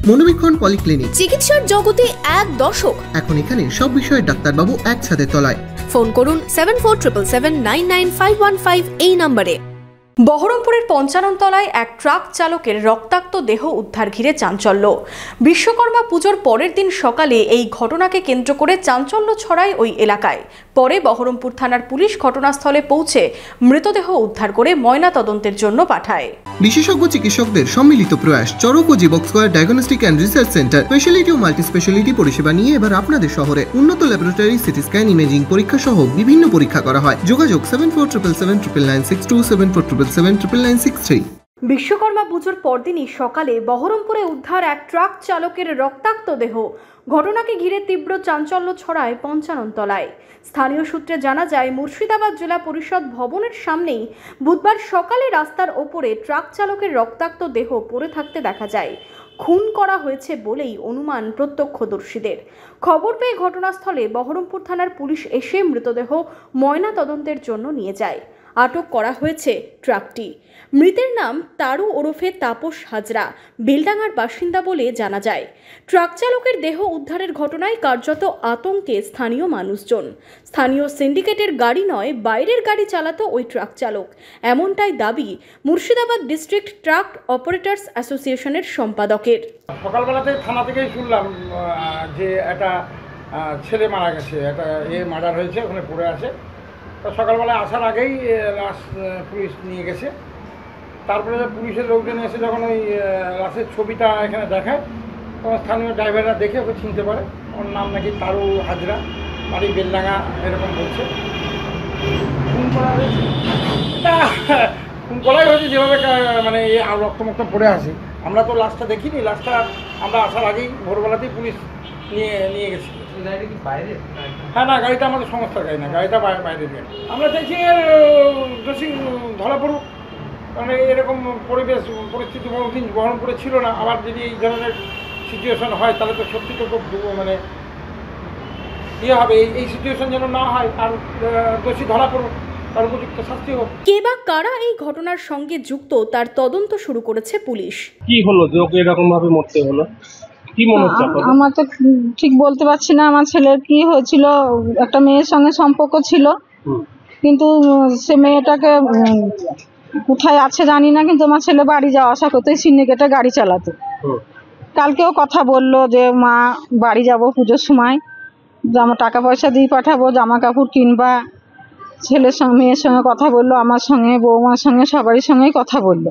মনোবীক্ষণ polyclinic, চিকিৎসার জগতে এক দশক। এখন এখানে সব বিষয়ে ডাক্তারবাবু এক ছাদের তলায়। ফোন করুন 7477799515 এই নম্বরে। বহরমপুরের পঞ্চাননতলায় এক ট্রাক চালকের রক্তাক্ত দেহ উদ্ধার ঘিরে চাঞ্চল্য। বিশ্বকর্মা পুজোর পরের দিন সকালে এই ঘটনাকে কেন্দ্র করে চাঞ্চল্য ছড়ায় ওই এলাকায়। পরে বহরমপুর থানার পুলিশ ঘটনাস্থলে পৌঁছে মৃতদেহ উদ্ধার করে ময়না তদন্তের জন্য পাঠায়। বিশেষজ্ঞ চিকিৎসকদের সম্মিলিত প্রয়াস, চরক ও Jivak square diagnostic and research centre speciality ও মাল্টি স্পেশালিটি পরিষেবা নিয়ে এবার আপনাদের শহরে উন্নত ল্যাবরেটরি, সিটি স্ক্যান, ইমেজিং পরীক্ষা সহ বিভিন্ন পরীক্ষা করা হয়। যোগাযোগ 7477799962, 7477799963। বিশ্বকর্মা পুজোর পরদিনই সকালে বহরমপুরে উদ্ধার এক ট্রাক চালকের রক্তাক্ত দেহ। ঘটনাকে ঘিরে তীব্র চাঞ্চল্য ছড়ায় পঞ্চাননতলায়। স্থানীয় সূত্রে জানা যায়, মুর্শিদাবাদ জেলা পরিষদ ভবনের সামনেই বুধবার সকালে রাস্তার ওপরে ট্রাক চালকের রক্তাক্ত দেহ পড়ে থাকতে দেখা যায়। খুন করা হয়েছে বলেই অনুমান প্রত্যক্ষদর্শীদের। খবর পেয়ে ঘটনাস্থলে বহরমপুর থানার পুলিশ এসে মৃতদেহ ময়না তদন্তের জন্য নিয়ে যায়। আটক করা হয়েছে ট্রাকটি। মৃতের নাম তারু ওরফে তাপস হাজরা, বেলডাঙ্গার বাসিন্দা বলে জানা যায়। ট্রাক চালকের দেহ উদ্ধারের ঘটনায় কার্যত আতঙ্কে স্থানীয় মানুষজন। স্থানীয় সিন্ডিকেটের গাড়ি নয়, বাইরের গাড়ি চালাতো ওই ট্রাক চালক, এমনটাই দাবি মুর্শিদাবাদ ডিস্ট্রিক্ট ট্রাক অপারেটরস অ্যাসোসিয়েশনের সম্পাদকের। সকালবেলাতে থানা থেকেই শুনলাম যে একটা ছেলে মারা গেছে, একটা মার্ডার হয়েছে, ওখানে পড়ে আছে। তো সকালবেলা আসার আগেই লাশ পুলিশ নিয়ে গেছে। তারপরে পুলিশের লোকজন এসে যখন ওই লাশের ছবিটা এখানে দেখায়, তখন স্থানীয় ড্রাইভাররা দেখে ওকে চিনতে পারে। ওর নাম নাকি তারু হাজরা, বাড়ি বেলডাঙ্গা, এরকম বলছে। খুন করা হয়েছে, খুন করাই হয়েছে যেভাবে, মানে রক্তমুক্ত পড়ে আসে। আমরা তো লাশটা দেখিনি, লাশটা আমরা আসার আগেই ভোরবেলাতেই পুলিশ নিয়ে গেছে। হ্যাঁ, না, গাড়িটা আমাদের সংস্থার গাড়ি না, গাড়িটা বাইরে দিয়ে। আমরা চাইছি দোষী ধরা পড়ুক, কারণ এরকম পরিস্থিতি কোনোদিন বহরমপুরে ছিল না। আবার যদি এই ধরনের সিচুয়েশন হয় তাহলে তো সত্যি তো খুব মানে ইয়ে হবে। এই সিচুয়েশন যেন না হয়, আর দোষী ধরা পড়ুক, তার উপযুক্ত শাস্তি হোক। কে বা কারা এই ঘটনার সঙ্গে যুক্ত তার তদন্ত শুরু করেছে পুলিশ। কি হলো যে ওকে এরকম ভাবে মরতে হলো, কি মনে হচ্ছে? আমার তো ঠিক বলতে পারছি না। আমার ছেলের কি হয়েছিল, একটা মেয়ের সঙ্গে সম্পর্ক ছিল, কিন্তু সে মেয়েটাকে কোথায় আছে জানি না, কিন্তু আমার ছেলে বাড়ি যাওয়া আসা করতে সিন্ডিকেটে গাড়ি চালাতো। কালকেও কথা বললো যে মা বাড়ি যাব পুজোর সময়, আমার টাকা পয়সা দিয়ে পাঠাবো, জামা কাপড় কিনবা। ছেলের সঙ্গে মেয়ের সঙ্গে কথা বললো, আমার সঙ্গে, বৌমার সঙ্গে, সবারই সঙ্গেই কথা বললো।